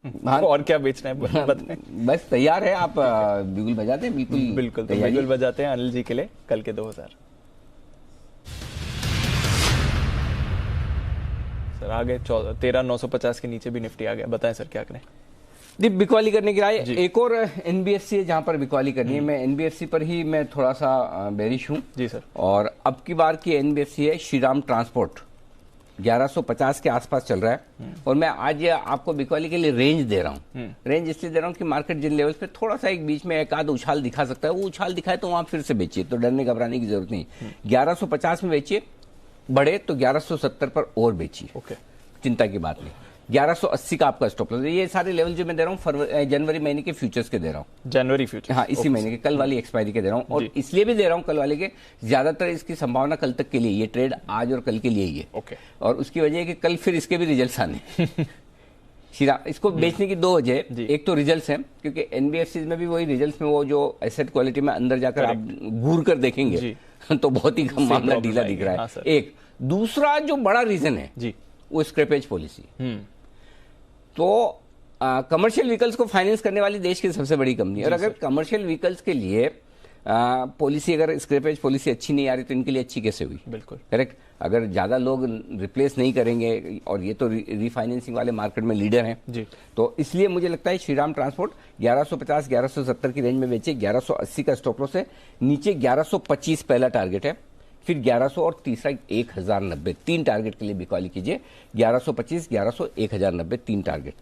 हाँ, और क्या बेचना है बताएं। बस तैयार है, आप बिल्कुल बजाते हैं, बिल्कुल बिल्कुल, तो बिल्कुल बजाते हैं अनिल जी के लिए कल के 2000। सर आगे 13,950 के नीचे भी निफ्टी आ गया, बताएं सर क्या करें। बिकवाली करने की राय। एक और एनबीएफसी है जहां पर बिकवाली करनी है। मैं एनबीएफसी पर ही मैं थोड़ा सा बेरिश हूं जी सर। और अब की बार की एनबीएफसी है श्रीराम ट्रांसपोर्ट, 1150 के आसपास चल रहा है। और मैं आज आपको बिकवाली के लिए रेंज दे रहा हूं। रेंज इसलिए दे रहा हूं कि मार्केट जिन लेवल्स पे थोड़ा सा एक बीच में एक आध उछाल दिखा सकता है, वो उछाल दिखाए तो वहां फिर से बेचिए, तो डरने घबराने की जरूरत नहीं। 1150 में बेचिए, बढ़े तो 1170 पर और बेचिए, ओके, चिंता की बात नहीं। 1180 का आपका स्टॉप लॉस। ये सारे लेवल जो मैं दे रहा हूँ जनवरी महीने के फ्यूचर्स के दे रहा हूँ, जनवरी फ्यूचर, हाँ इसी महीने के, कल वाली एक्सपायरी के दे रहा हूँ। और इसलिए भी दे रहा हूँ कल वाले के, ज्यादातर इसकी संभावना कल तक के लिए, ये ट्रेड आज और कल के लिए ही है। ओके, और उसकी वजह है कि कल फिर इसके भी रिजल्ट्स आने इसको बेचने की दो वजह है। एक तो रिजल्ट्स हैं, क्योंकि एनबीएफसी में भी वही रिजल्ट्स में वो जो एसेट क्वालिटी में अंदर जाकर आप घूर कर देखेंगे तो बहुत ही मामला ढीला दिख रहा है। एक दूसरा जो बड़ा रीजन है जी, वो स्क्रैपेज पॉलिसी। तो कमर्शियल व्हीकल्स को फाइनेंस करने वाली देश की सबसे बड़ी कंपनी है, और अगर कमर्शियल व्हीकल्स के लिए पॉलिसी, अगर स्क्रैपेज पॉलिसी अच्छी नहीं आ रही तो इनके लिए अच्छी कैसे हुई? बिल्कुल करेक्ट। अगर ज्यादा लोग रिप्लेस नहीं करेंगे, और ये तो रीफाइनेंसिंग वाले मार्केट में लीडर हैं जी, तो इसलिए मुझे लगता है श्रीराम ट्रांसपोर्ट 1150 1170 की रेंज में बेचे। 1180 का स्टॉप लॉस है, नीचे 1125 पहला टारगेट है, फिर 1100 और तीसरा 1090। तीन टारगेट के लिए बिकवाली कीजिए, 1125, 1100, 1090, तीन टारगेट।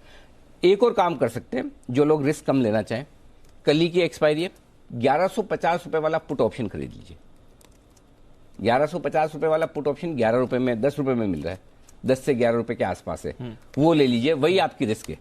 एक और काम कर सकते हैं जो लोग रिस्क कम लेना चाहें, कल ही की एक्सपायरी है, 1150 रुपए वाला पुट ऑप्शन खरीद लीजिए। 1150 रुपए वाला पुट ऑप्शन 11 रुपए में, 10 रुपए में मिल रहा है, 10 से 11 रुपए के आसपास है, वो ले लीजिए, वही आपकी रिस्क है।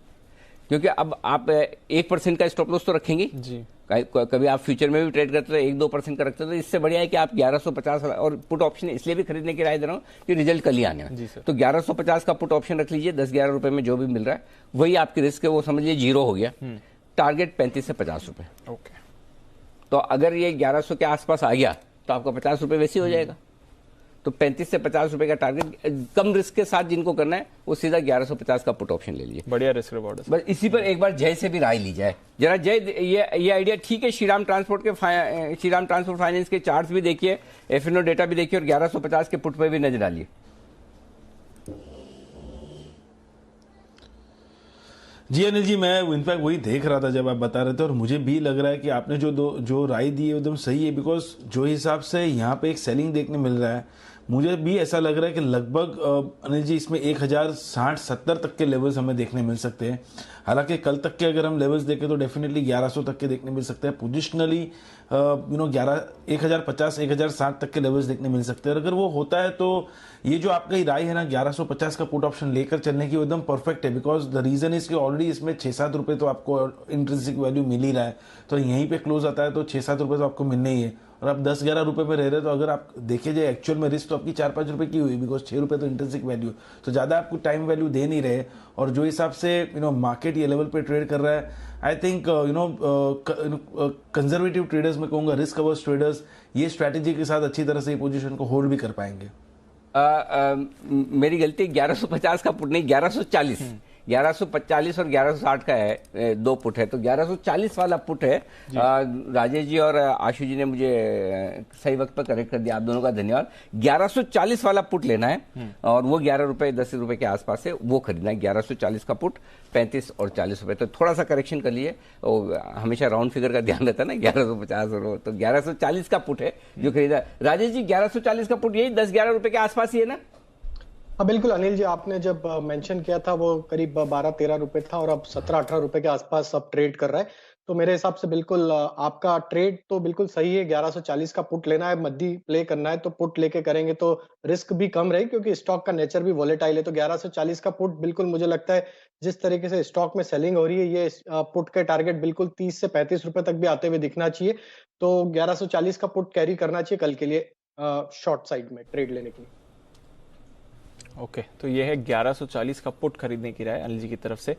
क्योंकि अब आप 1% का स्टॉप लॉस तो रखेंगे जी, कभी आप फ्यूचर में भी ट्रेड करते थे 1-2% का रखते थे, इससे बढ़िया है कि आप 1150। और पुट ऑप्शन इसलिए भी खरीदने की राय दे रहा हूं कि रिजल्ट कल ही आने हैं, तो 1150 का पुट ऑप्शन रख लीजिए, 10-11 रुपए में जो भी मिल रहा है वही आपकी रिस्क है, वो समझ लीजिए जीरो हो गया। टारगेट 35 से 50 रुपए। ओके, तो अगर ये 1100 के आसपास आ गया तो आपका 50 रुपए वैसे ही हो जाएगा। तो 35 से 50 रुपए का टारगेट, कम रिस्क के साथ जिनको करना है वो सीधा 1150 का पुट ऑप्शन ले लीजिए, बढ़िया रिस्क रिवॉर्ड है। बस इसी पर एक बार जय से भी राय ली जाए जरा। जय, ये आइडिया ठीक है। श्रीराम ट्रांसपोर्ट फाइनेंस के चार्ट्स भी देखिए, एफएनओ डेटा भी देखिए, और 1150 के पुट पे भी नजर डालिए। जी अनिल जी, मैं इनफैक्ट वही देख रहा था जब आप बता रहे थे, और मुझे भी लग रहा है कि आपने जो राय दी है एकदम सही है। बिकॉज जो हिसाब से यहाँ पे एक सेलिंग देखने मिल रहा है, मुझे भी ऐसा लग रहा है कि लगभग अनिल जी इसमें 1060-70 तक के लेवल्स हमें देखने मिल सकते हैं। हालांकि कल तक के अगर हम लेवल्स देखें तो डेफिनेटली 1100 तक के देखने मिल सकते हैं। पोजिशनली 1050 1060 तक के लेवल्स देखने मिल सकते हैं। अगर वो होता है तो ये जो आपका ही राय है ना 1150 का पुट ऑप्शन लेकर चलने की, एकदम परफेक्ट है। बिकॉज द रीजन इज कि ऑलरेडी इसमें 6-7 रुपए तो आपको इंट्रिंसिक वैल्यू मिल ही रहा है, तो यहीं पे क्लोज आता है तो 6-7 रुपए तो आपको मिलने ही है। और आप 10-11 रुपए में रह रहे, तो अगर आप देखिए जाए एक्चुअल में रिस्क तो आपकी 4-5 रुपए की हुई, बिकॉज 6 रुपए तो इंट्रिंसिक वैल्यू, तो ज्यादा आपको टाइम वैल्यू दे नहीं रहे। और जो हिसाब से मार्केट ये लेवल पे ट्रेड कर रहा है, आई थिंक कंजर्वेटिव ट्रेडर्स, मैं कहूंगा रिस्क अवर्स ट्रेडर्स, ये स्ट्रैटेजी के साथ अच्छी तरह से ये पोजीशन को होल्ड भी कर पाएंगे। मेरी गलती, 1150 का पुट नहीं, 1140 1140 और 1160 का है, दो पुट है, तो 1140 वाला पुट है। राजेश जी और आशु जी ने मुझे सही वक्त पर करेक्ट कर दिया, आप दोनों का धन्यवाद। 1140 वाला पुट लेना है, और वो 11 रुपए 10 रुपए के आसपास है, वो खरीदना है। 1140 का पुट 35 और 40 रुपए, तो थोड़ा सा करेक्शन कर लिए। हमेशा राउंड फिगर का ध्यान रहता है ना, 1150 और तो 1140 का पुट है जो खरीदा। राजेश जी, 1140 का पुट यही 10-11 रुपए के आसपास ही है ना? हाँ बिल्कुल अनिल जी, आपने जब मेंशन किया था वो करीब 12-13 रुपए था, और अब 17-18 रुपए के आसपास अब ट्रेड कर रहा है। तो मेरे हिसाब से बिल्कुल आपका ट्रेड तो बिल्कुल सही है। 1140 का पुट लेना है, मध्य प्ले करना है, तो पुट लेके करेंगे तो रिस्क भी कम रहे, क्योंकि स्टॉक का नेचर भी वॉलेटाइल है। तो 1140 का पुट बिल्कुल, मुझे लगता है जिस तरीके से स्टॉक में सेलिंग हो रही है, ये पुट के टारगेट बिल्कुल 30 से 35 रुपए तक भी आते हुए दिखना चाहिए। तो 1140 का पुट कैरी करना चाहिए कल के लिए शॉर्ट साइड में ट्रेड लेने के लिए। ओके, तो ये है 1140 का पुट खरीदने की राय अनिल जी की तरफ से।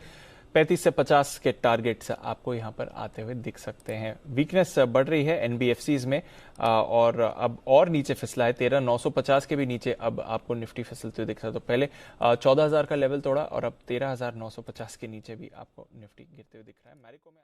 35 से 50 के टारगेट्स आपको यहाँ पर आते हुए दिख सकते हैं। वीकनेस बढ़ रही है एनबीएफसीज में और अब और नीचे फिसला है 13,950 के भी नीचे अब आपको निफ्टी फिसलते हुए दिख रहा है। तो पहले 14,000 का लेवल तोड़ा और अब 13,950 के नीचे भी आपको निफ्टी गिरते हुए दिख रहा है। मैरिको में